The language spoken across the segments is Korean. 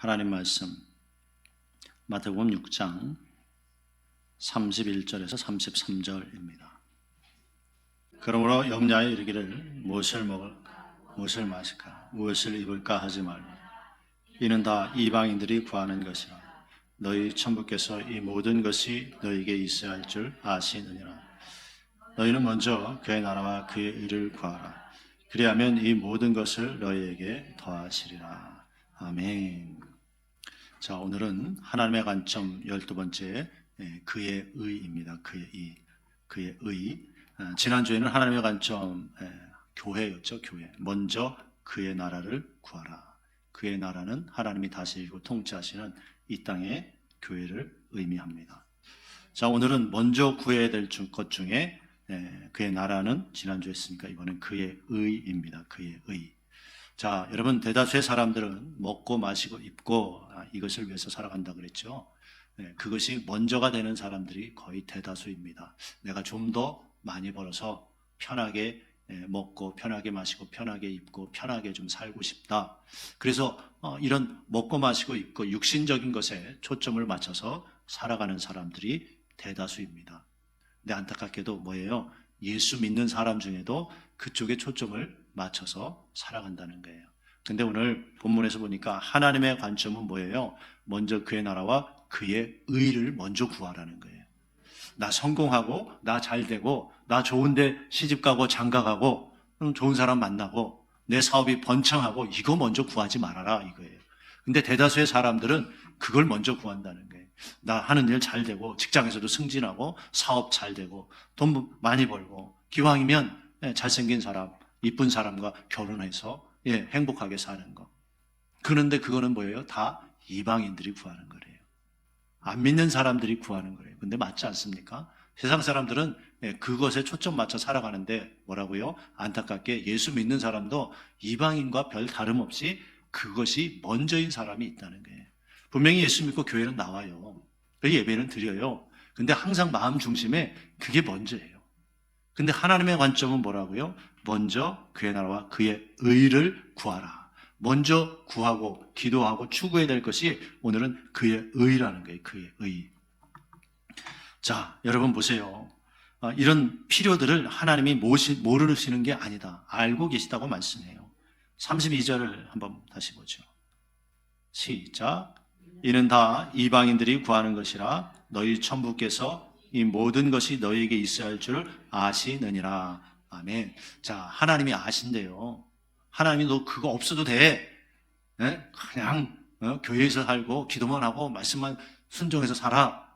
하나님 말씀 마태복음 6장 31절에서 33절입니다. 그러므로 염려하여 이르기를 무엇을 먹을까 무엇을 마실까 무엇을 입을까 하지 말라. 이는 다 이방인들이 구하는 것이라. 너희 천부께서 이 모든 것이 너희에게 있어야 할 줄 아시느니라. 너희는 먼저 그의 나라와 그의 의를 구하라. 그리하면 이 모든 것을 너희에게 더하시리라. 아멘. 자, 오늘은 하나님의 관점 12번째 그의 의입니다. 그의 의. 지난주에는 하나님의 관점 교회였죠. 교회. 먼저 그의 나라를 구하라. 그의 나라는 하나님이 다스리고 통치하시는 이 땅의 교회를 의미합니다. 자, 오늘은 먼저 구해야 될 것 중에 그의 나라는 지난주에 했으니까 이번엔 그의 의입니다. 그의 의. 자, 여러분, 대다수의 사람들은 먹고 마시고 입고 이것을 위해서 살아간다 그랬죠. 그것이 먼저가 되는 사람들이 거의 대다수입니다. 내가 좀 더 많이 벌어서 편하게 먹고 편하게 마시고 편하게 입고 편하게 좀 살고 싶다. 그래서 이런 먹고 마시고 입고 육신적인 것에 초점을 맞춰서 살아가는 사람들이 대다수입니다. 근데 안타깝게도 뭐예요? 예수 믿는 사람 중에도 그쪽에 초점을 맞춰서 살아간다는 거예요. 근데 오늘 본문에서 보니까 하나님의 관점은 뭐예요? 먼저 그의 나라와 그의 의를 먼저 구하라는 거예요. 나 성공하고 나 잘되고 나 좋은데 시집가고 장가가고 좋은 사람 만나고 내 사업이 번창하고 이거 먼저 구하지 말아라 이거예요. 근데 대다수의 사람들은 그걸 먼저 구한다는 거예요. 나 하는 일 잘되고 직장에서도 승진하고 사업 잘되고 돈 많이 벌고 기왕이면 잘생긴 사람 이쁜 사람과 결혼해서 행복하게 사는 거. 그런데 그거는 뭐예요? 다 이방인들이 구하는 거래요. 안 믿는 사람들이 구하는 거래요. 근데 맞지 않습니까? 세상 사람들은 그것에 초점 맞춰 살아가는데 뭐라고요? 안타깝게 예수 믿는 사람도 이방인과 별 다름없이 그것이 먼저인 사람이 있다는 거예요. 분명히 예수 믿고 교회는 나와요. 예배는 드려요. 근데 항상 마음 중심에 그게 먼저예요. 근데 하나님의 관점은 뭐라고요? 먼저 그의 나라와 그의 의를 구하라. 먼저 구하고 기도하고 추구해야 될 것이 오늘은 그의 의라는 거예요. 그의 의. 자, 여러분 보세요. 이런 필요들을 하나님이 모르시는 게 아니다. 알고 계시다고 말씀해요. 32절을 한번 다시 보죠. 시작. 이는 다 이방인들이 구하는 것이라 너희 천부께서 이 모든 것이 너희에게 있어야 할 줄 아시느니라. 아멘. 자, 하나님이 아신대요. 하나님이 너 그거 없어도 돼. 그냥 교회에서 살고 기도만 하고 말씀만 순종해서 살아.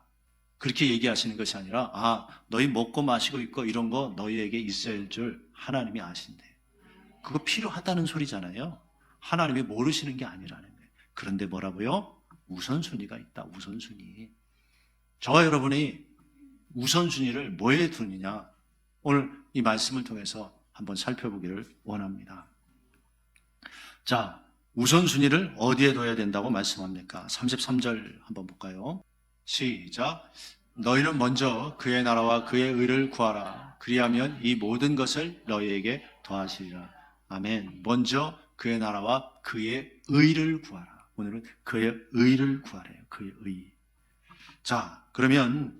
그렇게 얘기하시는 것이 아니라 너희 먹고 마시고 입고 이런 거 너희에게 있어야 할 줄 하나님이 아신대. 그거 필요하다는 소리잖아요. 하나님이 모르시는 게 아니라는 거예요. 그런데 뭐라고요? 우선순위가 있다. 우선순위. 저와 여러분이 우선순위를 뭐에 두느냐? 오늘 이 말씀을 통해서 한번 살펴보기를 원합니다. 자, 우선순위를 어디에 둬야 된다고 말씀합니까? 33절 한번 볼까요? 시작. 너희는 먼저 그의 나라와 그의 의를 구하라. 그리하면 이 모든 것을 너희에게 더하시리라. 아멘. 먼저 그의 나라와 그의 의를 구하라. 오늘은 그의 의를 구하래요. 그의 의. 자, 그러면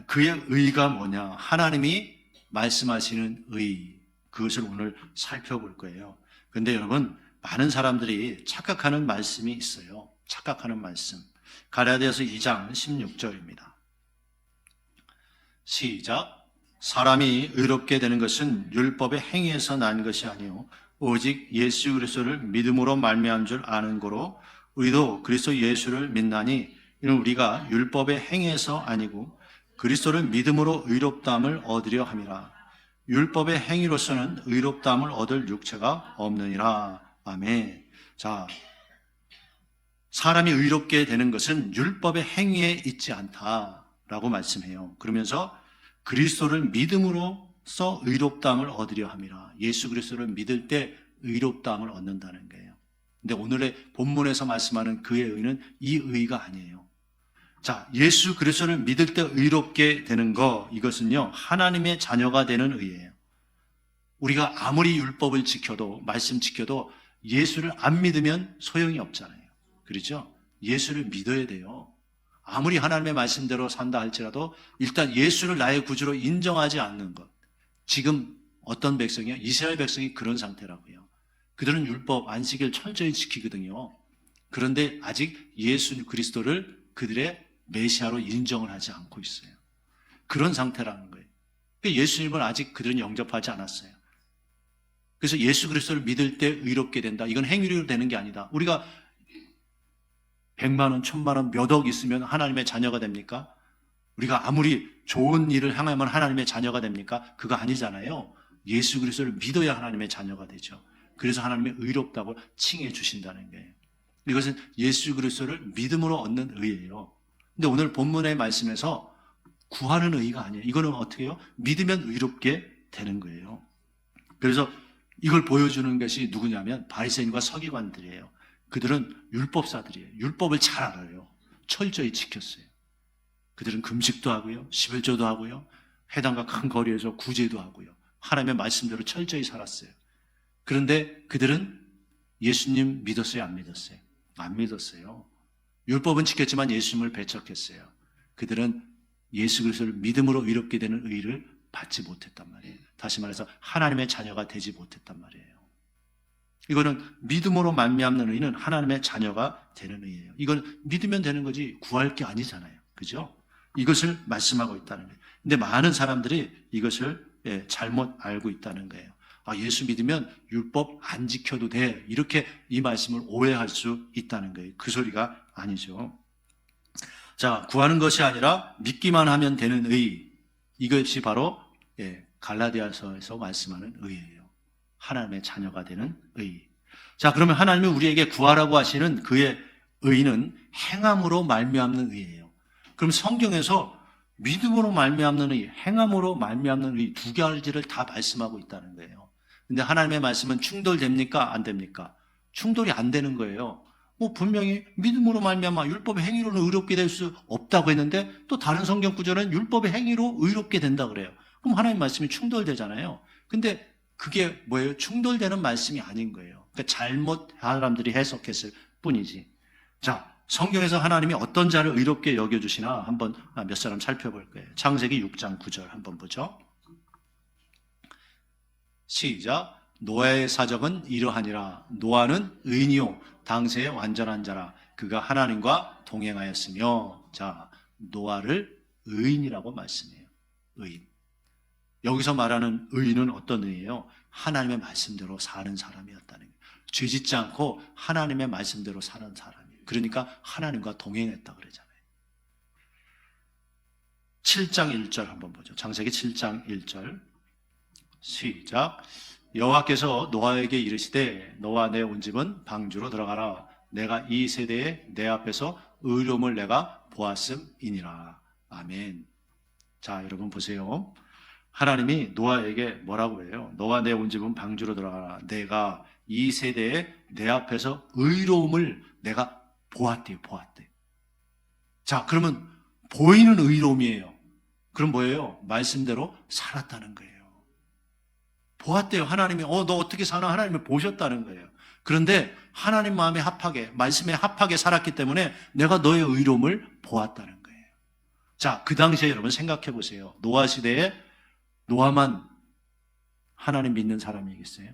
그의 의가 뭐냐? 하나님이 말씀하시는 의. 그것을 오늘 살펴볼 거예요. 그런데 여러분, 많은 사람들이 착각하는 말씀이 있어요. 착각하는 말씀. 갈라디아서 2장 16절입니다. 시작. 사람이 의롭게 되는 것은 율법의 행위에서 난 것이 아니요 오직 예수 그리스도를 믿음으로 말미암은 줄 아는 거로 우리도 그리스도 예수를 믿나니 이는 우리가 율법의 행위에서 아니고 그리스도를 믿음으로 의롭다함을 얻으려 함이라. 율법의 행위로서는 의롭다함을 얻을 육체가 없느니라. 아멘. 자, 사람이 의롭게 되는 것은 율법의 행위에 있지 않다라고 말씀해요. 그러면서 그리스도를 믿음으로써 의롭다함을 얻으려 함이라. 예수 그리스도를 믿을 때 의롭다함을 얻는다는 거예요. 근데 오늘의 본문에서 말씀하는 그의 의는 이 의가 아니에요. 자, 예수 그리스도를 믿을 때 의롭게 되는 거, 이것은요 하나님의 자녀가 되는 의예요. 우리가 아무리 율법을 지켜도 말씀 지켜도 예수를 안 믿으면 소용이 없잖아요. 그렇죠? 예수를 믿어야 돼요. 아무리 하나님의 말씀대로 산다 할지라도 일단 예수를 나의 구주로 인정하지 않는 것. 지금 어떤 백성이요? 이스라엘 백성이 그런 상태라고요. 그들은 율법, 안식일 철저히 지키거든요. 그런데 아직 예수 그리스도를 그들의 메시아로 인정을 하지 않고 있어요. 그런 상태라는 거예요. 예수님을 아직 그들은 영접하지 않았어요. 그래서 예수 그리스도를 믿을 때 의롭게 된다. 이건 행위로 되는 게 아니다. 우리가 100만 원, 1000만 원, 몇 억 있으면 하나님의 자녀가 됩니까? 우리가 아무리 좋은 일을 향하면 하나님의 자녀가 됩니까? 그거 아니잖아요. 예수 그리스도를 믿어야 하나님의 자녀가 되죠. 그래서 하나님의 의롭다고 칭해 주신다는 거예요. 이것은 예수 그리스도를 믿음으로 얻는 의예요. 근데 오늘 본문의 말씀에서 구하는 의가 아니에요. 이거는 어떻게 해요? 믿으면 의롭게 되는 거예요. 그래서 이걸 보여주는 것이 누구냐면 바리새인과 서기관들이에요. 그들은 율법사들이에요. 율법을 잘 알아요. 철저히 지켰어요. 그들은 금식도 하고요. 11조도 하고요. 회당과 큰 거리에서 구제도 하고요. 하나님의 말씀대로 철저히 살았어요. 그런데 그들은 예수님 믿었어요? 안 믿었어요? 안 믿었어요. 율법은 지켰지만 예수님을 배척했어요. 그들은 예수 그리스도를 믿음으로 의롭게 되는 의를 받지 못했단 말이에요. 다시 말해서 하나님의 자녀가 되지 못했단 말이에요. 이거는 믿음으로 말미암는 의는 하나님의 자녀가 되는 의예요. 이건 믿으면 되는 거지 구할 게 아니잖아요. 그죠? 이것을 말씀하고 있다는 거예요. 근데 많은 사람들이 이것을 잘못 알고 있다는 거예요. 아, 예수 믿으면 율법 안 지켜도 돼. 이렇게 이 말씀을 오해할 수 있다는 거예요. 그 소리가 아니죠. 자, 구하는 것이 아니라 믿기만 하면 되는 의. 이것이 바로 갈라디아서에서 말씀하는 의예요. 하나님의 자녀가 되는 의. 자, 그러면 하나님이 우리에게 구하라고 하시는 그의 의는 행함으로 말미암는 의예요. 그럼 성경에서 믿음으로 말미암는 의, 행함으로 말미암는 의 두 가지를 다 말씀하고 있다는 거예요. 근데 하나님의 말씀은 충돌됩니까? 안 됩니까? 충돌이 안 되는 거예요. 분명히 믿음으로 말미암아 율법의 행위로는 의롭게 될 수 없다고 했는데 또 다른 성경 구절은 율법의 행위로 의롭게 된다 그래요. 그럼 하나님 말씀이 충돌되잖아요. 근데 그게 뭐예요? 충돌되는 말씀이 아닌 거예요. 그러니까 잘못 사람들이 해석했을 뿐이지. 자, 성경에서 하나님이 어떤 자를 의롭게 여겨주시나 한번 몇 사람 살펴볼 거예요. 창세기 6장 9절 한번 보죠. 시작. 노아의 사적은 이러하니라. 노아는 의인이요 당세의 완전한 자라. 그가 하나님과 동행하였으며. 자, 노아를 의인이라고 말씀해요. 의인. 여기서 말하는 의인은 어떤 의인이에요? 하나님의 말씀대로 사는 사람이었다는 거예요. 죄 짓지 않고 하나님의 말씀대로 사는 사람이에요. 그러니까 하나님과 동행했다 그러잖아요. 7장 1절 한번 보죠. 창세기 7장 1절 시작. 여호와께서 노아에게 이르시되 너와 내 온 집은 방주로 들어가라. 내가 이 세대에 내 앞에서 의로움을 내가 보았음이니라. 아멘. 자, 여러분 보세요. 하나님이 노아에게 뭐라고 해요? 너와 내 온 집은 방주로 들어가라. 내가 이 세대에 내 앞에서 의로움을 내가 보았대요. 보았대. 자, 그러면 보이는 의로움이에요. 그럼 뭐예요? 말씀대로 살았다는 거예요. 보았대요. 하나님이 너 어떻게 사나? 하나님이 보셨다는 거예요. 그런데 하나님 마음에 합하게, 말씀에 합하게 살았기 때문에 내가 너의 의로움을 보았다는 거예요. 자, 그 당시에 여러분 생각해 보세요. 노아 시대에 노아만 하나님 믿는 사람이겠어요?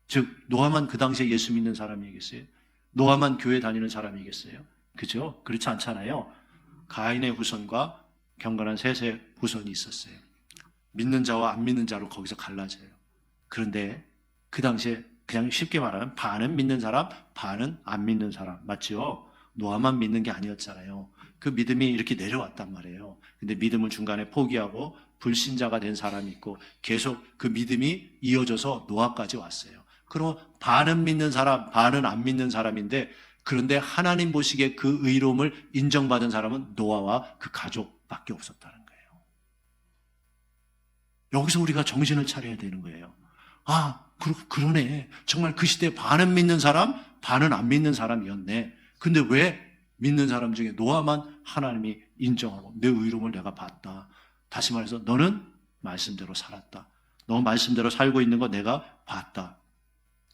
즉 노아만 그 당시에 예수 믿는 사람이겠어요? 노아만 교회 다니는 사람이겠어요? 그죠? 그렇지 않잖아요. 가인의 후손과 경건한 셋의 후손이 있었어요. 믿는 자와 안 믿는 자로 거기서 갈라져요. 그런데 그 당시에 그냥 쉽게 말하면 반은 믿는 사람, 반은 안 믿는 사람. 맞죠? 노아만 믿는 게 아니었잖아요. 그 믿음이 이렇게 내려왔단 말이에요. 근데 믿음을 중간에 포기하고 불신자가 된 사람이 있고 계속 그 믿음이 이어져서 노아까지 왔어요. 그럼 반은 믿는 사람, 반은 안 믿는 사람인데 그런데 하나님 보시기에 그 의로움을 인정받은 사람은 노아와 그 가족밖에 없었다는 거예요. 여기서 우리가 정신을 차려야 되는 거예요. 아, 그러네. 정말 그 시대에 반은 믿는 사람, 반은 안 믿는 사람이었네. 근데 왜 믿는 사람 중에 노아만 하나님이 인정하고 내 의로움을 내가 봤다. 다시 말해서 너는 말씀대로 살았다. 너 말씀대로 살고 있는 거 내가 봤다.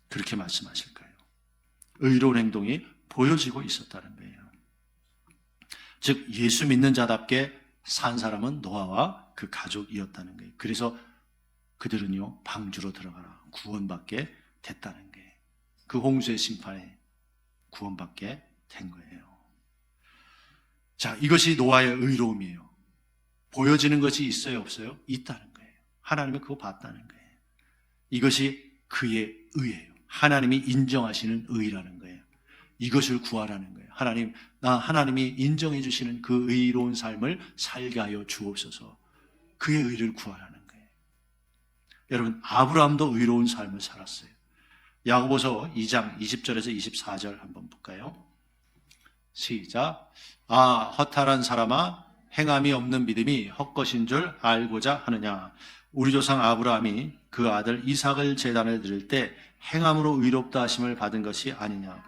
그렇게 말씀하실 거예요. 의로운 행동이 보여지고 있었다는 거예요. 즉 예수 믿는 자답게 산 사람은 노아와 그 가족이었다는 거예요. 그래서 그들은요 방주로 들어가라 구원받게 됐다는 거예요. 그 홍수의 심판에 구원받게 된 거예요. 자, 이것이 노아의 의로움이에요. 보여지는 것이 있어요, 없어요? 있다는 거예요. 하나님은 그거 봤다는 거예요. 이것이 그의 의예요. 하나님이 인정하시는 의라는 거예요. 이것을 구하라는 거예요. 하나님이 인정해 주시는 그 의로운 삶을 살게 하여 주옵소서. 그의 의를 구하라는 거예요. 여러분, 아브라함도 의로운 삶을 살았어요. 야고보서 2장 20절에서 24절 한번 볼까요? 시작. 허탈한 사람아, 행함이 없는 믿음이 헛것인 줄 알고자 하느냐. 우리 조상 아브라함이 그 아들 이삭을 제단에 드릴 때 행함으로 의롭다 하심을 받은 것이 아니냐.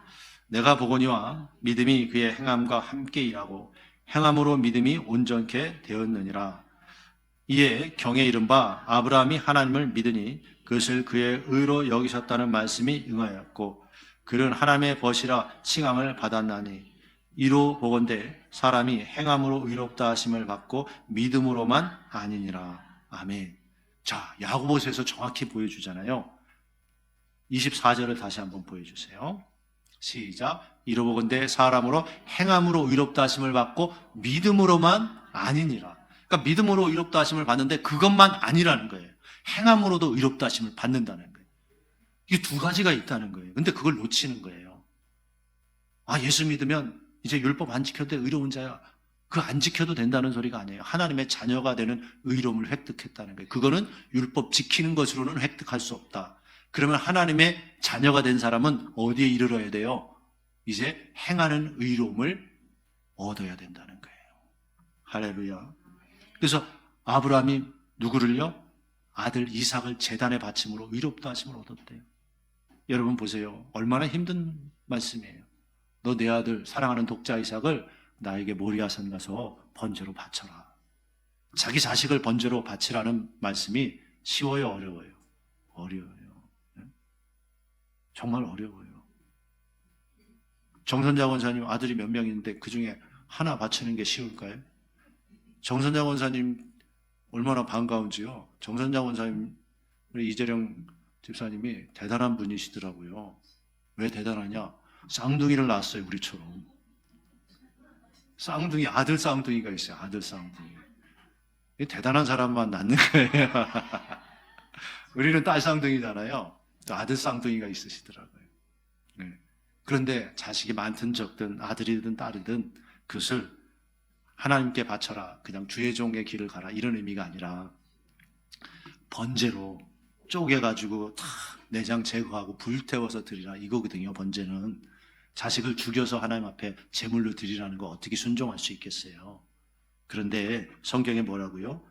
내가 보거니와 믿음이 그의 행함과 함께 일하고 행함으로 믿음이 온전케 되었느니라. 이에 경에 이른 바 아브라함이 하나님을 믿으니 그것을 그의 의로 여기셨다는 말씀이 응하였고 그는 하나님의 벗이라 칭함을 받았나니 이로 보건대 사람이 행함으로 의롭다 하심을 받고 믿음으로만 아니니라. 아멘. 자, 야고보서에서 정확히 보여주잖아요. 24절을 다시 한번 보여주세요. 시작. 이로 보건대 사람으로 행함으로 의롭다 하심을 받고 믿음으로만 아니니라. 그러니까 믿음으로 의롭다 하심을 받는데 그것만 아니라는 거예요. 행함으로도 의롭다 하심을 받는다는 거예요. 이게 두 가지가 있다는 거예요. 근데 그걸 놓치는 거예요. 예수 믿으면 이제 율법 안 지켜도 돼, 의로운 자야. 그거 안 지켜도 된다는 소리가 아니에요. 하나님의 자녀가 되는 의로움을 획득했다는 거예요. 그거는 율법 지키는 것으로는 획득할 수 없다. 그러면 하나님의 자녀가 된 사람은 어디에 이르러야 돼요? 이제 행하는 의로움을 얻어야 된다는 거예요. 할렐루야. 그래서 아브라함이 누구를요? 아들 이삭을 제단에 바침으로 의롭다 하심을 얻었대요. 여러분 보세요. 얼마나 힘든 말씀이에요. 너 내 아들 사랑하는 독자 이삭을 나에게 모리아산 가서 번제로 바쳐라. 자기 자식을 번제로 바치라는 말씀이 쉬워요, 어려워요? 어려워요. 정말 어려워요. 정선자 원사님 아들이 몇 명 있는데 그 중에 하나 바치는 게 쉬울까요? 정선자 원사님 얼마나 반가운지요. 정선자 원사님, 우리 이재령 집사님이 대단한 분이시더라고요. 왜 대단하냐? 쌍둥이를 낳았어요, 우리처럼. 쌍둥이, 아들 쌍둥이가 있어요, 아들 쌍둥이. 대단한 사람만 낳는 거예요. 우리는 딸 쌍둥이잖아요. 또 아들 쌍둥이가 있으시더라고요. 네. 그런데 자식이 많든 적든 아들이든 딸이든 그것을 하나님께 바쳐라. 그냥 주의 종의 길을 가라. 이런 의미가 아니라 번제로 쪼개가지고 다 내장 제거하고 불태워서 드리라. 이거거든요. 번제는. 자식을 죽여서 하나님 앞에 제물로 드리라는 거 어떻게 순종할 수 있겠어요? 그런데 성경에 뭐라고요?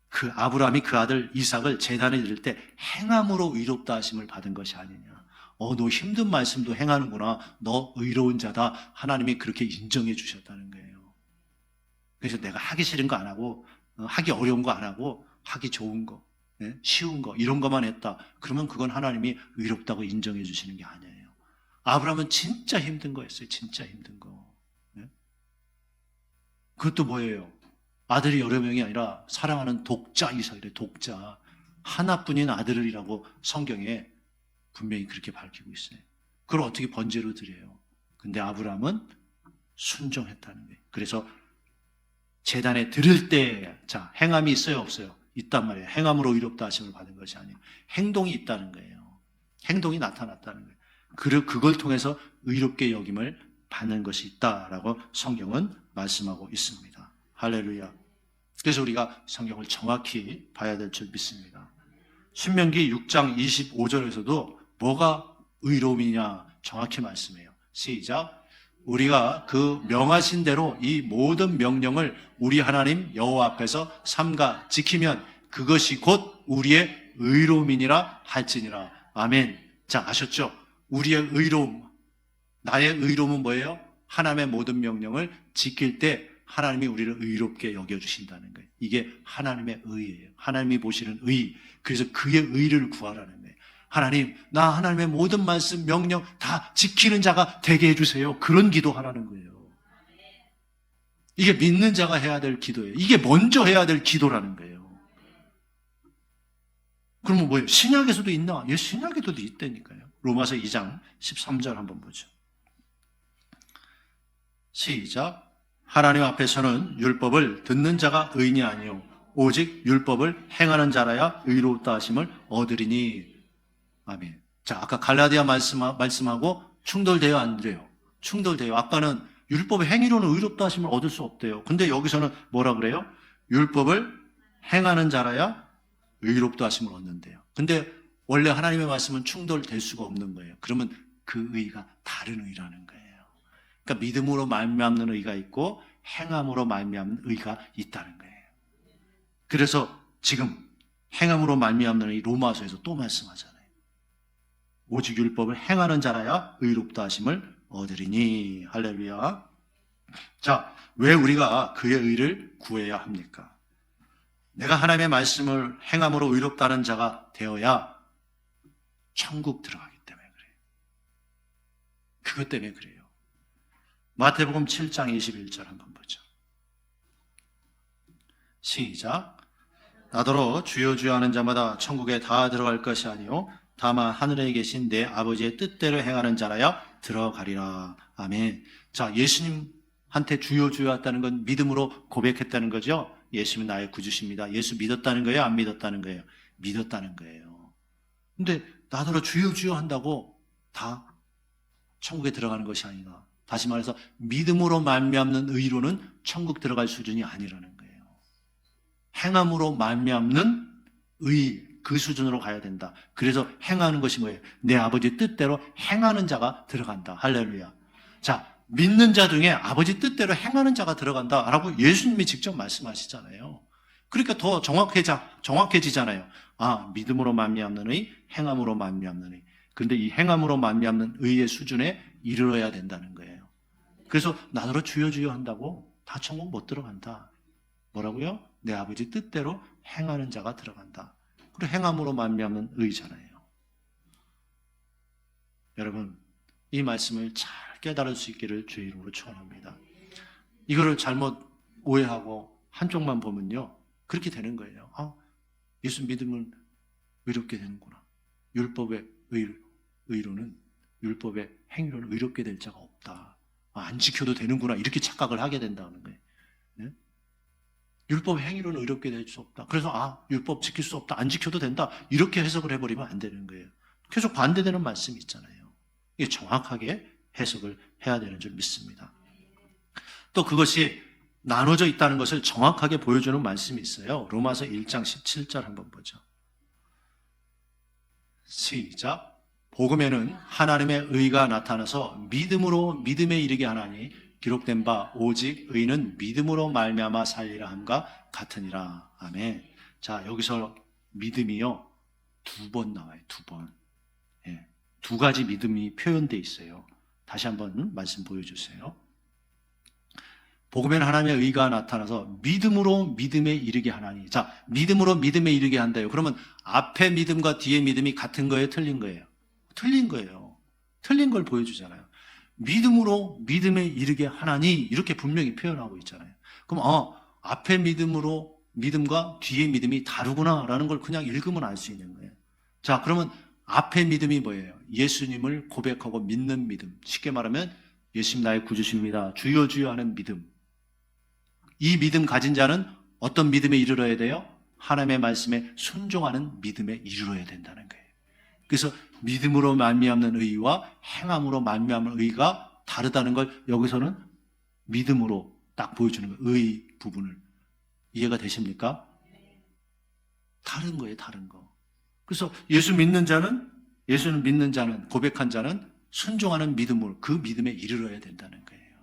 그 아브라함이 그 아들 이삭을 제단에 드릴 때 행함으로 의롭다 하심을 받은 것이 아니냐. 너 힘든 말씀도 행하는구나. 너 의로운 자다. 하나님이 그렇게 인정해 주셨다는 거예요. 그래서 내가 하기 싫은 거 안 하고 하기 어려운 거 안 하고 하기 좋은 거, 쉬운 거 이런 것만 했다. 그러면 그건 하나님이 의롭다고 인정해 주시는 게 아니에요. 아브라함은 진짜 힘든 거였어요. 진짜 힘든 거. 그것도 뭐예요? 아들이 여러 명이 아니라 사랑하는 독자 이삭이래. 독자. 하나뿐인 아들이라고 성경에 분명히 그렇게 밝히고 있어요. 그걸 어떻게 번제로 드려요? 근데 아브라함은 순종했다는 거예요. 그래서 제단에 드릴 때, 자, 행함이 있어요, 없어요? 있단 말이에요. 행함으로 의롭다 하심을 받은 것이 아니에요. 행동이 있다는 거예요. 행동이 나타났다는 거예요. 그걸 통해서 의롭게 여김을 받는 것이 있다라고 성경은 말씀하고 있습니다. 할렐루야. 그래서 우리가 성경을 정확히 봐야 될 줄 믿습니다. 신명기 6장 25절에서도 뭐가 의로움이냐 정확히 말씀해요. 시작. 우리가 그 명하신 대로 이 모든 명령을 우리 하나님 여호와 앞에서 삼가 지키면 그것이 곧 우리의 의로움이니라 할지니라. 아멘. 자, 아셨죠? 우리의 의로움, 나의 의로움은 뭐예요? 하나님의 모든 명령을 지킬 때 하나님이 우리를 의롭게 여겨주신다는 거예요. 이게 하나님의 의예요. 하나님이 보시는 의. 그래서 그의 의를 구하라는 거예요. 하나님, 나 하나님의 모든 말씀, 명령 다 지키는 자가 되게 해주세요. 그런 기도하라는 거예요. 이게 믿는 자가 해야 될 기도예요. 이게 먼저 해야 될 기도라는 거예요. 그러면 뭐예요? 신약에서도 있나? 예, 신약에도 있다니까요. 로마서 2장 13절 한번 보죠. 시작. 하나님 앞에서는 율법을 듣는 자가 의인이 아니요 오직 율법을 행하는 자라야 의롭다 하심을 얻으리니. 아멘. 자, 아까 갈라디아 말씀하고 충돌돼요, 안 돼요? 충돌돼요. 아까는 율법의 행위로는 의롭다 하심을 얻을 수 없대요. 근데 여기서는 뭐라 그래요? 율법을 행하는 자라야 의롭다 하심을 얻는데요. 근데 원래 하나님의 말씀은 충돌될 수가 없는 거예요. 그러면 그 의가 다른 의라는 거예요. 그러니까 믿음으로 말미암는 의가 있고 행함으로 말미암는 의가 있다는 거예요. 그래서 지금 행함으로 말미암는 의 로마서에서 또 말씀하잖아요. 오직 율법을 행하는 자라야 의롭다 하심을 얻으리니. 할렐루야. 자, 왜 우리가 그의 의를 구해야 합니까? 내가 하나님의 말씀을 행함으로 의롭다는 자가 되어야 천국 들어가기 때문에 그래요. 그것 때문에 그래요. 마태복음 7장 21절 한번 보죠. 시작. 나더러 주여 주여 하는 자마다 천국에 다 들어갈 것이 아니요 다만 하늘에 계신 내 아버지의 뜻대로 행하는 자라야 들어가리라. 아멘. 자, 예수님한테 주여 주여 했다는 건 믿음으로 고백했다는 거죠. 예수는 나의 구주십니다. 예수 믿었다는 거예요? 안 믿었다는 거예요? 믿었다는 거예요. 근데 나더러 주여 주여 한다고 다 천국에 들어가는 것이 아니라, 다시 말해서 믿음으로 말미암는 의로는 천국 들어갈 수준이 아니라는 거예요. 행함으로 말미암는 의, 그 수준으로 가야 된다. 그래서 행하는 것이 뭐예요? 내 아버지 뜻대로 행하는 자가 들어간다. 할렐루야. 자, 믿는 자 중에 아버지 뜻대로 행하는 자가 들어간다라고 예수님이 직접 말씀하시잖아요. 그러니까 더 정확해지잖아요. 아, 믿음으로 말미암는 의, 행함으로 말미암는 의. 그런데 이 행함으로 말미암는 의의 수준에 이르러야 된다는 거예요. 그래서 나더러 주여 주여 한다고 다 천국 못 들어간다. 뭐라고요? 내 아버지 뜻대로 행하는 자가 들어간다. 그리고 행함으로 말미암는 의잖아요. 여러분, 이 말씀을 잘 깨달을 수 있기를 주의 이름으로 축원합니다. 이거를 잘못 오해하고 한쪽만 보면요, 그렇게 되는 거예요. 아, 예수 믿으면 의롭게 되는구나. 율법의 의로는, 율법의 행위로는 의롭게 될 자가 없다. 아, 안 지켜도 되는구나. 이렇게 착각을 하게 된다는 거예요. 네? 율법 행위로는 의롭게 될 수 없다. 그래서 아, 율법 지킬 수 없다. 안 지켜도 된다. 이렇게 해석을 해버리면 안 되는 거예요. 계속 반대되는 말씀이 있잖아요. 이게 정확하게 해석을 해야 되는 줄 믿습니다. 또 그것이 나눠져 있다는 것을 정확하게 보여주는 말씀이 있어요. 로마서 1장 17절 한번 보죠. 시작. 복음에는 하나님의 의가 나타나서 믿음으로 믿음에 이르게 하나니 기록된 바 오직 의는 믿음으로 말미암아 살리라 함과 같으니라. 아멘. 자, 여기서 믿음이요, 2번 나와요. 2번. 예, 2가지 믿음이 표현되어 있어요. 다시 한번 말씀 보여주세요. 복음에는 하나님의 의가 나타나서 믿음으로 믿음에 이르게 하나니. 자, 믿음으로 믿음에 이르게 한다요. 그러면 앞에 믿음과 뒤에 믿음이 같은 거예요? 틀린 거예요? 틀린 거예요. 틀린 걸 보여주잖아요. 믿음으로 믿음에 이르게 하나니, 이렇게 분명히 표현하고 있잖아요. 그럼 앞에 믿음과 뒤에 믿음이 다르구나라는 걸 그냥 읽으면 알 수 있는 거예요. 자, 그러면 앞에 믿음이 뭐예요? 예수님을 고백하고 믿는 믿음. 쉽게 말하면 예수님 나의 구주십니다. 주여 주여 하는 믿음. 이 믿음 가진 자는 어떤 믿음에 이르러야 돼요? 하나님의 말씀에 순종하는 믿음에 이르러야 된다는 거예요. 그래서 믿음으로 말미암는 의와 행함으로 말미암는 의가 다르다는 걸 여기서는 믿음으로 딱 보여주는 거예요. 의 부분을. 이해가 되십니까? 다른 거예요, 다른 거. 그래서 예수는 믿는 자는, 고백한 자는 순종하는 믿음으로 그 믿음에 이르러야 된다는 거예요.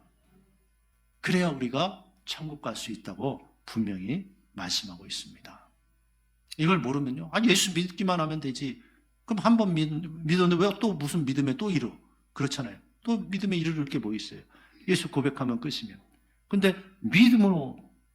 그래야 우리가 천국 갈 수 있다고 분명히 말씀하고 있습니다. 이걸 모르면요, 아니 예수 믿기만 하면 되지. 그럼 한 번 믿었는데 왜 또 무슨 믿음에 또 이르? 그렇잖아요. 또 믿음에 이르를 게 뭐 있어요? 예수 고백하면 끝이면. 근데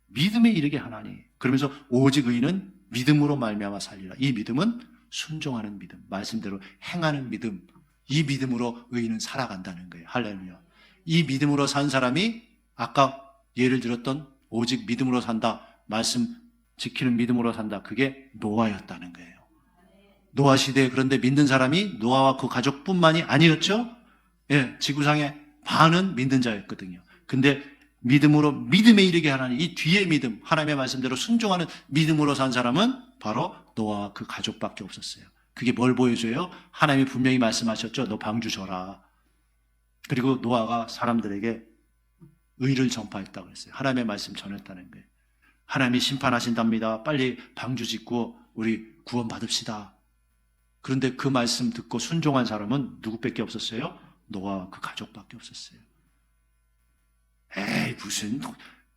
믿음에 이르게 하나니. 그러면서 오직 의는 믿음으로 말미암아 살리라. 이 믿음은 순종하는 믿음, 말씀대로 행하는 믿음. 이 믿음으로 의인은 살아간다는 거예요. 할렐루야. 이 믿음으로 산 사람이 아까 예를 들었던 오직 믿음으로 산다, 말씀 지키는 믿음으로 산다, 그게 노아였다는 거예요. 노아 시대에 그런데 믿는 사람이 노아와 그 가족뿐만이 아니었죠. 예, 지구상의 반은 믿는 자였거든요. 근데 믿음으로 믿음에 이르게 하나님, 이 뒤에 믿음, 하나님의 말씀대로 순종하는 믿음으로 산 사람은 바로 노아와 그 가족밖에 없었어요. 그게 뭘 보여줘요? 하나님이 분명히 말씀하셨죠. 너 방주 져라. 그리고 노아가 사람들에게 의를 전파했다고 했어요. 하나님의 말씀 전했다는 거예요. 하나님이 심판하신답니다. 빨리 방주 짓고 우리 구원 받읍시다. 그런데 그 말씀 듣고 순종한 사람은 누구밖에 없었어요? 노아와 그 가족밖에 없었어요. 에이, 무슨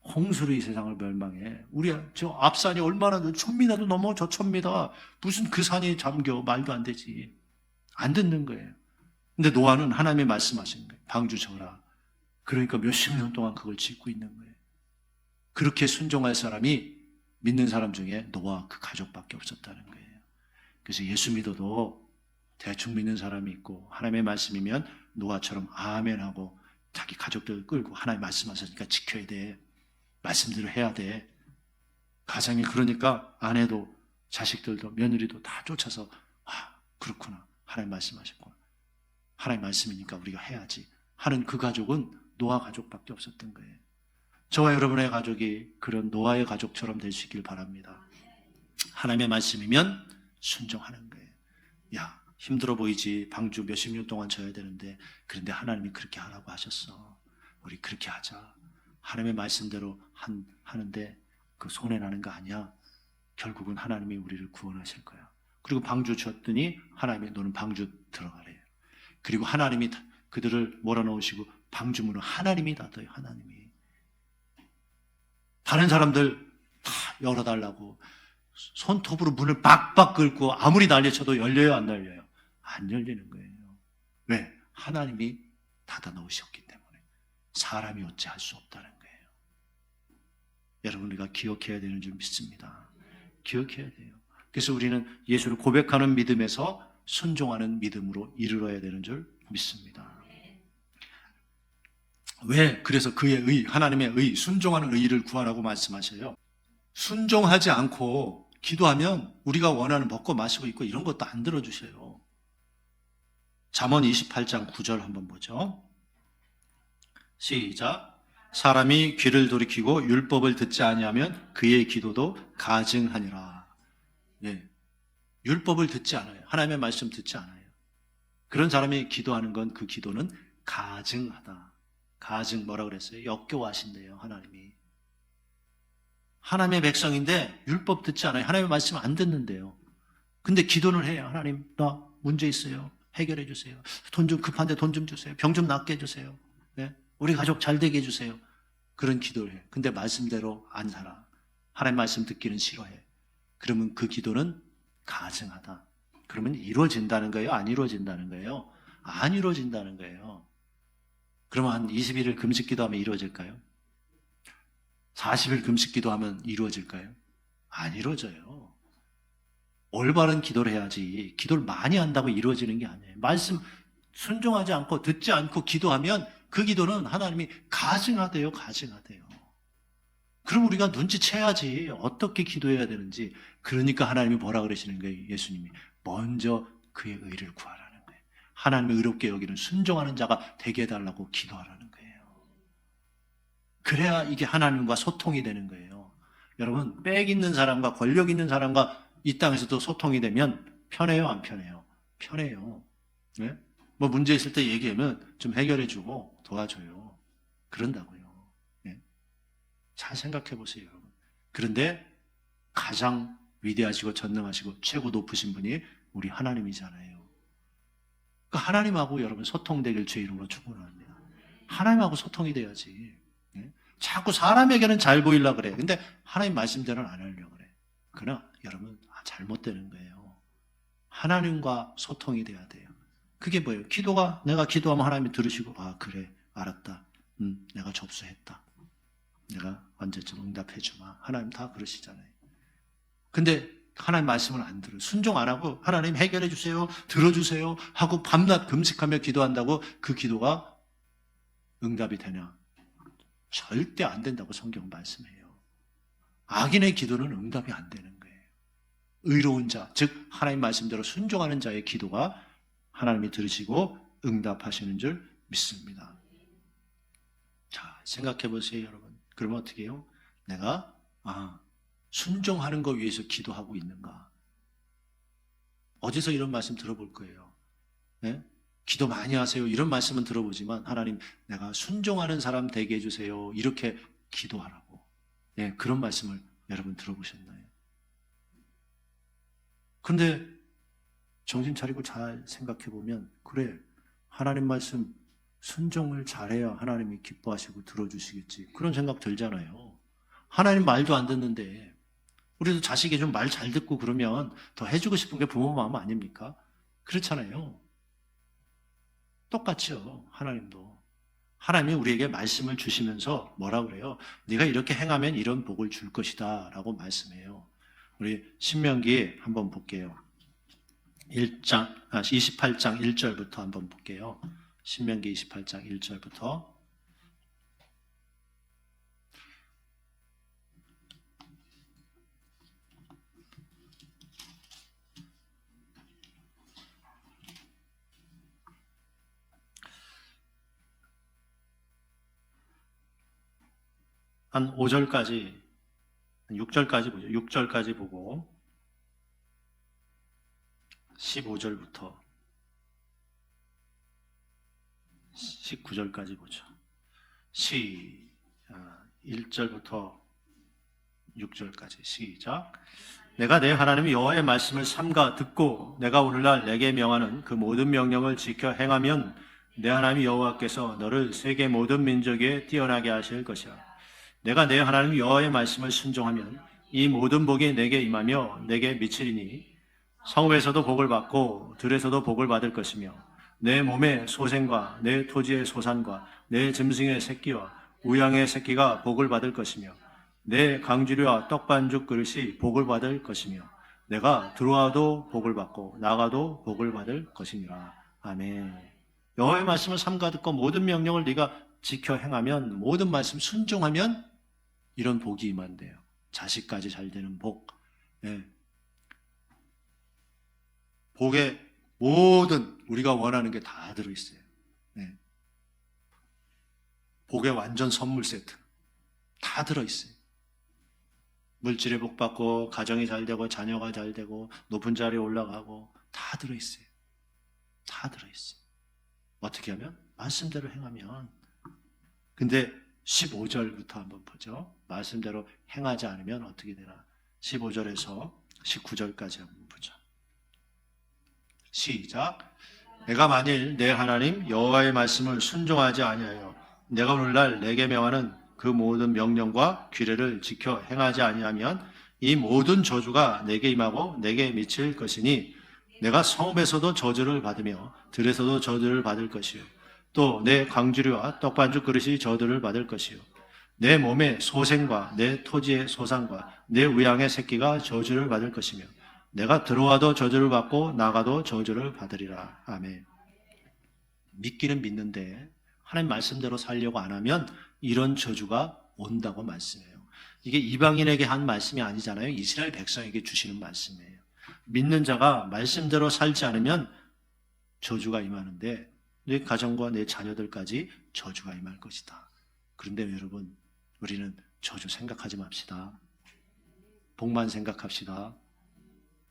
홍수로 이 세상을 멸망해. 우리 저 앞산이 얼마나 1000미나도 넘어, 저 1000미나. 무슨 그 산이 잠겨. 말도 안 되지. 안 듣는 거예요. 근데 노아는 하나님이 말씀하신 거예요. 방주 져라. 그러니까 몇십 년 동안 그걸 짓고 있는 거예요. 그렇게 순종할 사람이 믿는 사람 중에 노아 그 가족밖에 없었다는 거예요. 그래서 예수 믿어도 대충 믿는 사람이 있고 하나님의 말씀이면 노아처럼 아멘하고 자기 가족들 끌고 하나님 말씀하셨으니까 지켜야 돼. 말씀대로 해야 돼. 가정이 그러니까 아내도 자식들도 며느리도 다 쫓아서 그렇구나. 하나님 말씀하셨구나. 하나님 말씀이니까 우리가 해야지 하는 그 가족은 노아 가족밖에 없었던 거예요. 저와 여러분의 가족이 그런 노아의 가족처럼 될 수 있길 바랍니다. 하나님의 말씀이면 순종하는 거예요. 야, 힘들어 보이지. 방주 몇십 년 동안 져야 되는데 그런데 하나님이 그렇게 하라고 하셨어. 우리 그렇게 하자. 하나님의 말씀대로 하는데 그 손해나는 거 아니야. 결국은 하나님이 우리를 구원하실 거야. 그리고 방주 졌더니 하나님이 너는 방주 들어가래요. 그리고 하나님이 그들을 몰아넣으시고 방주문은 하나님이 닫아요. 하나님이. 다른 사람들 다 열어달라고 손톱으로 문을 박박 긁고 아무리 난리쳐도 열려요, 안 열려요? 안 열리는 거예요. 왜? 하나님이 닫아 놓으셨기 때문에. 사람이 어찌 할 수 없다는 거예요. 여러분, 우리가 기억해야 되는 줄 믿습니다. 기억해야 돼요. 그래서 우리는 예수를 고백하는 믿음에서 순종하는 믿음으로 이르러야 되는 줄 믿습니다. 왜? 그래서 그의 의, 하나님의 의, 순종하는 의를 구하라고 말씀하셔요. 순종하지 않고 기도하면 우리가 원하는 먹고 마시고 있고 이런 것도 안 들어주셔요. 잠언 28장 9절 한번 보죠. 시작. 사람이 귀를 돌이키고 율법을 듣지 아니하면 그의 기도도 가증하니라. 네. 율법을 듣지 않아요. 하나님의 말씀 듣지 않아요. 그런 사람이 기도하는 건 그 기도는 가증하다. 가증 뭐라 그랬어요? 역겨워하신대요, 하나님이. 하나님의 백성인데 율법 듣지 않아요. 하나님의 말씀 안 듣는데요. 근데 기도는 해요. 하나님, 나 문제 있어요. 해결해 주세요. 돈 좀 급한데 돈 좀 주세요. 병 좀 낫게 해주세요. 네? 우리 가족 잘 되게 해주세요. 그런 기도를 해요. 근데 말씀대로 안 살아. 하나님 말씀 듣기는 싫어해. 그러면 그 기도는 가증하다. 그러면 이루어진다는 거예요? 안 이루어진다는 거예요? 안 이루어진다는 거예요. 그러면 한 20일을 금식 기도하면 이루어질까요? 40일 금식 기도하면 이루어질까요? 안 이루어져요. 올바른 기도를 해야지. 기도를 많이 한다고 이루어지는 게 아니에요. 말씀 순종하지 않고 듣지 않고 기도하면 그 기도는 하나님이 가증하대요. 가증하대요. 그럼 우리가 눈치채야지. 어떻게 기도해야 되는지. 그러니까 하나님이 뭐라 그러시는 거예요? 예수님이 먼저 그의 의를 구하라는 거예요. 하나님의 의롭게 여기는 순종하는 자가 되게 해달라고 기도하라는 거예요. 그래야 이게 하나님과 소통이 되는 거예요. 여러분, 빽 있는 사람과 권력 있는 사람과 이 땅에서도 소통이 되면 편해요, 안 편해요? 편해요. 네? 뭐 문제 있을 때 얘기하면 좀 해결해주고 도와줘요. 그런다고요. 네? 잘 생각해 보세요, 여러분. 그런데 가장 위대하시고 전능하시고 최고 높으신 분이 우리 하나님이잖아요. 그 하나님하고 여러분 소통되길 주의 이름으로 축원합니다. 하나님하고 소통이 돼야지. 네? 자꾸 사람에게는 잘 보이려고 그래. 근데 하나님 말씀대로는 안 하려고 그래. 그러나 여러분 잘못되는 거예요. 하나님과 소통이 돼야 돼요. 그게 뭐예요? 기도가 내가 기도하면 하나님이 들으시고 그래 알았다. 내가 접수했다. 내가 언제쯤 응답해 주마. 하나님 다 그러시잖아요. 근데 하나님 말씀을 안 들어요. 순종 안 하고 하나님 해결해 주세요. 들어주세요. 하고 밤낮 금식하며 기도한다고 그 기도가 응답이 되냐? 절대 안 된다고 성경은 말씀해요. 악인의 기도는 응답이 안 되는 거예요. 의로운 자, 즉 하나님 말씀대로 순종하는 자의 기도가 하나님이 들으시고 응답하시는 줄 믿습니다. 자, 생각해 보세요, 여러분. 그러면 어떻게 해요? 내가 순종하는 거 위해서 기도하고 있는가? 어디서 이런 말씀 들어볼 거예요? 네? 기도 많이 하세요. 이런 말씀은 들어보지만 하나님, 내가 순종하는 사람 되게 해주세요. 이렇게 기도하라고. 네, 그런 말씀을 여러분 들어보셨나요? 근데 정신 차리고 잘 생각해 보면, 그래, 하나님 말씀 순종을 잘해야 하나님이 기뻐하시고 들어주시겠지. 그런 생각 들잖아요. 하나님 말도 안 듣는데 우리도 자식이 좀 말 잘 듣고 그러면 더 해주고 싶은 게 부모 마음 아닙니까? 그렇잖아요. 똑같죠. 하나님도. 하나님이 우리에게 말씀을 주시면서 뭐라 그래요? 네가 이렇게 행하면 이런 복을 줄 것이다 라고 말씀해요. 우리 신명기 한번 볼게요. 28장 1절부터 한번 볼게요. 신명기 28장 1절부터. 한 5절까지, 6절까지 보죠. 6절까지 보고 15절부터 19절까지 보죠. 1절부터 6절까지 시작. 내가 내 하나님 여호와의 말씀을 삼가 듣고 내가 오늘날 내게 명하는 그 모든 명령을 지켜 행하면 내 하나님 여호와께서 너를 세계 모든 민족에 뛰어나게 하실 것이야. 내가 내 하나님 여호와의 말씀을 순종하면 이 모든 복이 내게 임하며 내게 미치리니 성읍에서도 복을 받고 들에서도 복을 받을 것이며 내 몸의 소생과 내 토지의 소산과 내 짐승의 새끼와 우양의 새끼가 복을 받을 것이며 내 강주리와 떡반죽 그릇이 복을 받을 것이며 내가 들어와도 복을 받고 나가도 복을 받을 것이니라. 아멘. 여호와의 말씀을 삼가 듣고 모든 명령을 네가 지켜 행하면, 모든 말씀 순종하면 이런 복이 임한대요. 자식까지 잘 되는 복. 예. 복에 모든 우리가 원하는 게 다 들어있어요. 예. 복의 완전 선물 세트 다 들어있어요. 물질에 복 받고 가정이 잘 되고 자녀가 잘 되고 높은 자리에 올라가고 다 들어있어요. 다 들어있어요. 어떻게 하면? 말씀대로 행하면. 근데 15절부터 한번 보죠. 말씀대로 행하지 않으면 어떻게 되나? 15절에서 19절까지 한번 보죠. 시작. 내가 만일 내 하나님 여호와의 말씀을 순종하지 아니하여 내가 오늘날 내게 명하는 그 모든 명령과 규례를 지켜 행하지 아니하면 이 모든 저주가 내게 임하고 내게 미칠 것이니 내가 성읍에서도 저주를 받으며 들에서도 저주를 받을 것이요 또 내 강주리와 떡반죽 그릇이 저주를 받을 것이요 내 몸의 소생과 내 토지의 소산과 내 우양의 새끼가 저주를 받을 것이며 내가 들어와도 저주를 받고 나가도 저주를 받으리라. 아멘. 믿기는 믿는데 하나님 말씀대로 살려고 안 하면 이런 저주가 온다고 말씀해요. 이게 이방인에게 한 말씀이 아니잖아요. 이스라엘 백성에게 주시는 말씀이에요. 믿는 자가 말씀대로 살지 않으면 저주가 임하는데 내 가정과 내 자녀들까지 저주가 임할 것이다. 그런데 여러분, 우리는 저주 생각하지 맙시다. 복만 생각합시다.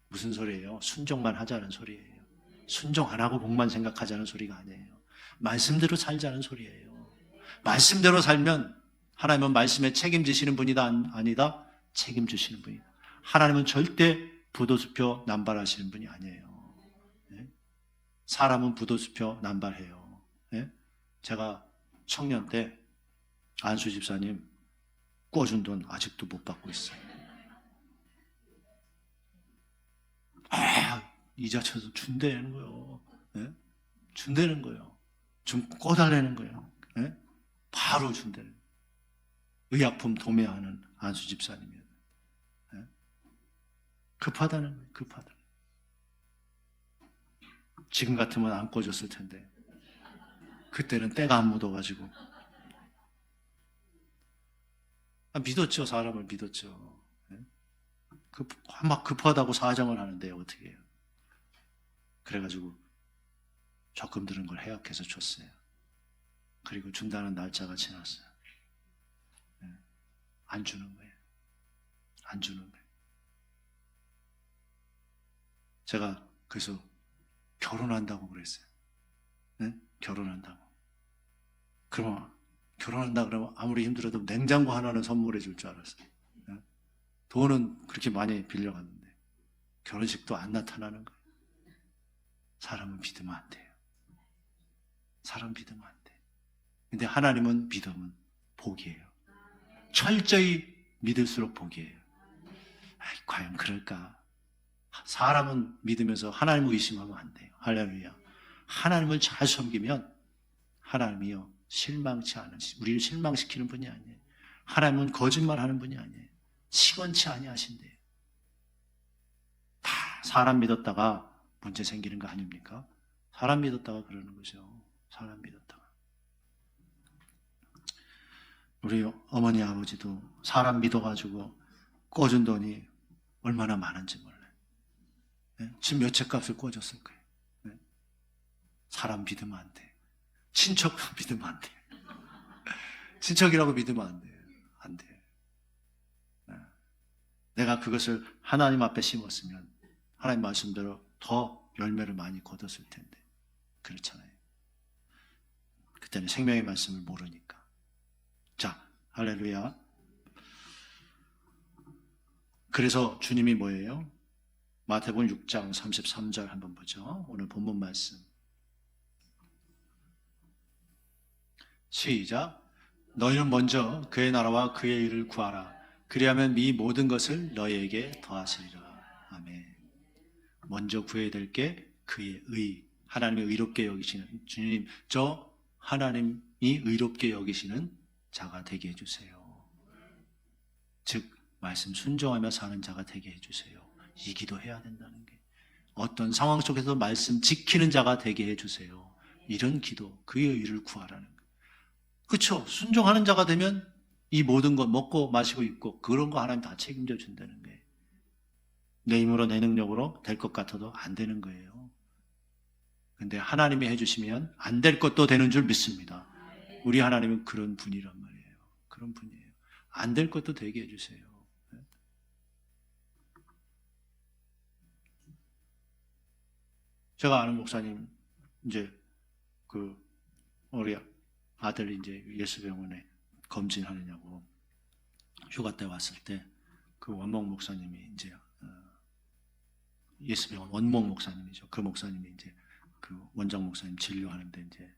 무슨 소리예요? 순종만 하자는 소리예요. 순종 안 하고 복만 생각하자는 소리가 아니에요. 말씀대로 살자는 소리예요. 말씀대로 살면 하나님은 말씀에 책임지시는 분이다 아니다? 책임지시는 분이다. 하나님은 절대 부도수표 남발하시는 분이 아니에요. 네? 사람은 부도수표 남발해요. 네? 제가 청년 때 안수 집사님 꿔준 돈 아직도 못 받고 있어요. 이자 쳐서 준다는 거예요. 네? 준다는 거예요. 좀 꺼달라는 거예요. 네? 바로 준다는 거예요. 의약품 도매하는 안수 집사님이에요. 네? 급하다는 거예요. 급하다는 거예요. 지금 같으면 안 꺼줬을 텐데 그때는 때가 안 묻어가지고 믿었죠. 사람을 믿었죠. 예? 막 급하다고 사정을 하는데 어떻게 해요? 그래가지고 조금 들은 걸 해약해서 줬어요. 그리고 준다는 날짜가 지났어요. 예? 안 주는 거예요. 안 주는 거예요. 제가 그래서 결혼한다고 그랬어요. 네? 결혼한다고. 그러면 결혼한다 그러면 아무리 힘들어도 냉장고 하나는 선물해 줄 줄 알았어요. 네? 돈은 그렇게 많이 빌려갔는데 결혼식도 안 나타나는 거예요. 사람은 믿으면 안 돼요. 사람 믿으면 안 돼. 근데 하나님은 믿으면 복이에요. 철저히 믿을수록 복이에요. 아이, 과연 그럴까? 사람은 믿으면서 하나님을 의심하면 안 돼요. 할렐루야. 하나님을 잘 섬기면 하나님이요 실망치 않으시, 우리를 실망시키는 분이 아니에요. 하나님은 거짓말하는 분이 아니에요. 시건치 아니하신대요. 다 사람 믿었다가 문제 생기는 거 아닙니까? 사람 믿었다가 그러는 거죠. 사람 믿었다가. 우리 어머니 아버지도 사람 믿어가지고 꿔준 돈이 얼마나 많은지 몰라요. 네? 지금 몇 채 값을 꿔줬을 거예요. 네? 사람 믿으면 안 돼. 친척 믿으면 안 돼. 친척이라고 믿으면 안 돼요. 안 돼요. 네. 내가 그것을 하나님 앞에 심었으면 하나님 말씀대로 더 열매를 많이 거뒀을 텐데 그렇잖아요. 그때는 생명의 말씀을 모르니까. 자, 할렐루야. 그래서 주님이 뭐예요? 마태복음 6장 33절 한번 보죠. 오늘 본문 말씀. 시작. 너희는 먼저 그의 나라와 그의 의를 구하라. 그리하면 이 모든 것을 너희에게 더하시리라. 아멘. 먼저 구해야 될 게 그의 의. 하나님이 의롭게 여기시는 주님, 저 하나님이 의롭게 여기시는 자가 되게 해주세요. 즉 말씀 순종하며 사는 자가 되게 해주세요. 이 기도 해야 된다는 게, 어떤 상황 속에서 말씀 지키는 자가 되게 해주세요. 이런 기도, 그의 의를 구하라는 거예요. 그렇죠. 순종하는 자가 되면 이 모든 것 먹고 마시고 입고 그런 거 하나님 다 책임져 준다는 거예요. 내 힘으로 내 능력으로 될 것 같아도 안 되는 거예요. 근데 하나님이 해주시면 안 될 것도 되는 줄 믿습니다. 우리 하나님은 그런 분이란 말이에요. 그런 분이에요. 안 될 것도 되게 해주세요. 제가 아는 목사님, 이제 우리 아들이 이제 예수병원에 검진하느냐고 휴가 때 왔을 때 그 원목 목사님이 이제 예수병원 원목 목사님이죠. 그 목사님이 이제 그 원장 목사님 진료하는데 이제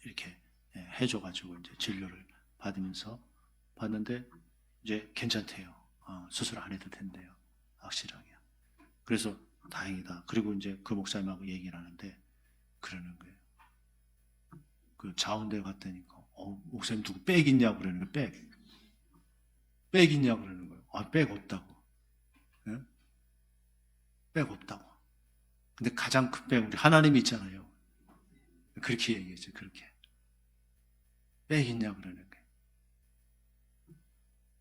이렇게 해줘가지고 이제 진료를 받으면서 봤는데 이제 괜찮대요. 수술 안 해도 된대요. 확실하게. 그래서 다행이다. 그리고 이제 그 목사님하고 얘기를 하는데 그러는 거예요. 그 자운대 갔다니까 목사님 누구 백 있냐고 그러는 거예요. 백 있냐고 그러는 거예요. 백 없다고. 네? 백 없다고. 근데 가장 큰 백 우리 하나님이 있잖아요. 그렇게 얘기했죠. 그렇게. 백 있냐고 그러는 거예요.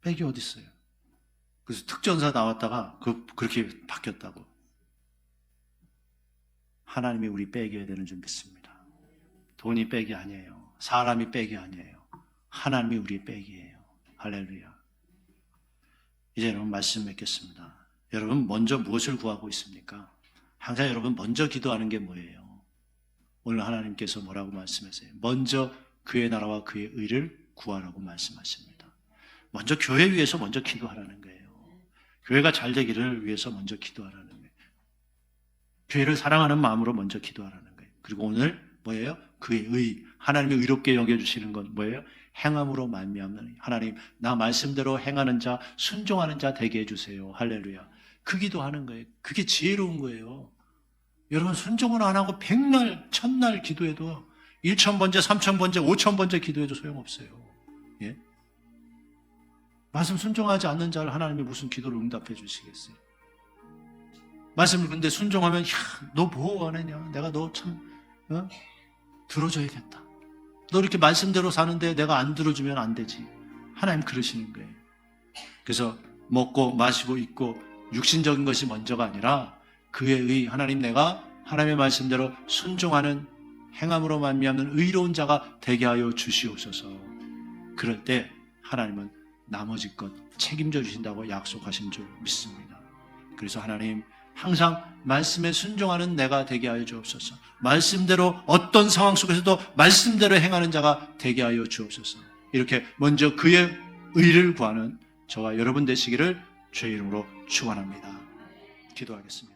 백이 어디 있어요? 그래서 특전사 나왔다가 그렇게 바뀌었다고. 하나님이 우리 백이어야 되는 줄 믿습니다. 돈이 백이 아니에요. 사람이 백이 아니에요. 하나님이 우리 백이에요. 할렐루야. 이제 여러분 말씀 맺겠습니다. 여러분 먼저 무엇을 구하고 있습니까? 항상 여러분 먼저 기도하는 게 뭐예요? 오늘 하나님께서 뭐라고 말씀하세요? 먼저 그의 나라와 그의 의를 구하라고 말씀하십니다. 먼저 교회 위해서 먼저 기도하라는 거예요. 교회가 잘 되기를 위해서 먼저 기도하라는 거예요. 교회를 사랑하는 마음으로 먼저 기도하라는 거예요. 그리고 오늘 뭐예요? 그의 의, 하나님이 의롭게 여겨주시는 건 뭐예요? 행함으로 말미암는 하나님, 나 말씀대로 행하는 자, 순종하는 자 되게 해주세요. 할렐루야. 그 기도하는 거예요. 그게 지혜로운 거예요. 여러분 순종을 안 하고 100날, 1000날 기도해도 1000번째, 3000번째, 5000번째 기도해도 소용없어요. 예? 말씀 순종하지 않는 자를 하나님이 무슨 기도를 응답해 주시겠어요? 말씀을 근데 순종하면 너 뭐 원하냐? 내가 너 참 들어줘야겠다. 너 이렇게 말씀대로 사는데 내가 안 들어주면 안 되지. 하나님 그러시는 거예요. 그래서 먹고 마시고 입고 육신적인 것이 먼저가 아니라 그의 의, 하나님 내가 하나님의 말씀대로 순종하는 행함으로 말미암는 의로운 자가 되게 하여 주시옵소서. 그럴 때 하나님은 나머지 것 책임져 주신다고 약속하신 줄 믿습니다. 그래서 하나님 항상 말씀에 순종하는 내가 되게 하여 주옵소서. 말씀대로 어떤 상황 속에서도 말씀대로 행하는 자가 되게 하여 주옵소서. 이렇게 먼저 그의 의를 구하는 저와 여러분 되시기를 주의 이름으로 축원합니다. 기도하겠습니다.